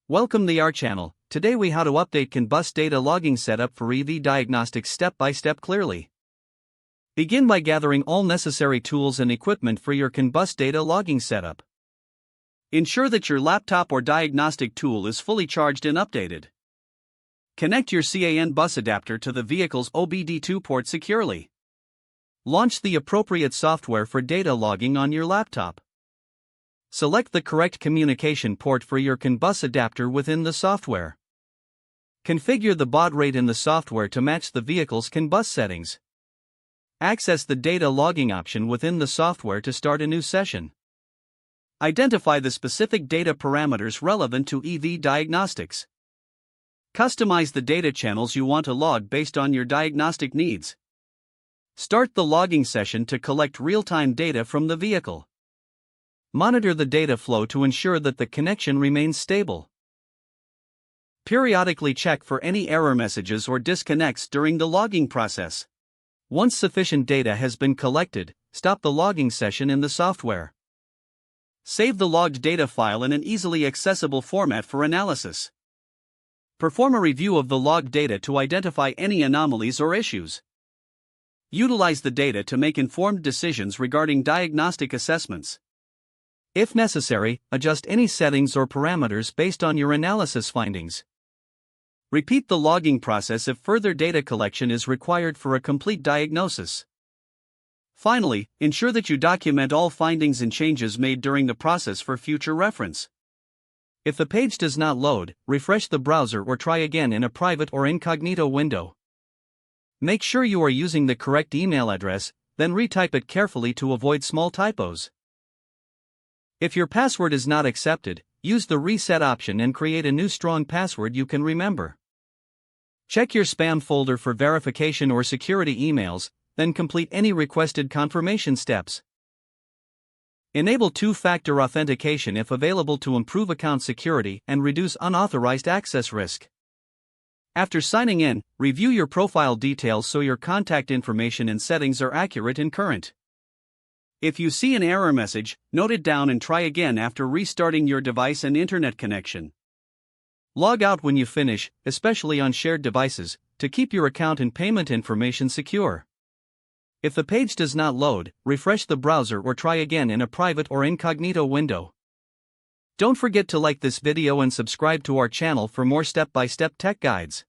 Welcome to our channel. Today we how to update CAN bus data logging setup for EV Diagnostics step by step clearly. Begin by gathering all necessary tools and equipment for your CAN bus data logging setup. Ensure that your laptop or diagnostic tool is fully charged and updated. Connect your CAN bus adapter to the vehicle's OBD2 port securely. Launch the appropriate software for data logging on your laptop. Select the correct communication port for your CAN bus adapter within the software. Configure the baud rate in the software to match the vehicle's CAN bus settings. Access the data logging option within the software to start a new session. Identify the specific data parameters relevant to EV Diagnostics. Customize the data channels you want to log based on your diagnostic needs. Start the logging session to collect real-time data from the vehicle. Monitor the data flow to ensure that the connection remains stable. Periodically check for any error messages or disconnects during the logging process. Once sufficient data has been collected, stop the logging session in the software. Save the logged data file in an easily accessible format for analysis. Perform a review of the logged data to identify any anomalies or issues. Utilize the data to make informed decisions regarding diagnostic assessments. If necessary, adjust any settings or parameters based on your analysis findings. Repeat the logging process if further data collection is required for a complete diagnosis. Finally, ensure that you document all findings and changes made during the process for future reference. If the page does not load, refresh the browser or try again in a private or incognito window. Make sure you are using the correct email address, then retype it carefully to avoid small typos. If your password is not accepted, use the reset option and create a new strong password you can remember. Check your spam folder for verification or security emails, then complete any requested confirmation steps. Enable two-factor authentication if available to improve account security and reduce unauthorized access risk. After signing in, review your profile details so your contact information and settings are accurate and current. If you see an error message, note it down and try again after restarting your device and internet connection. Log out when you finish, especially on shared devices, to keep your account and payment information secure. If the page does not load, refresh the browser or try again in a private or incognito window. Don't forget to like this video and subscribe to our channel for more step-by-step tech guides.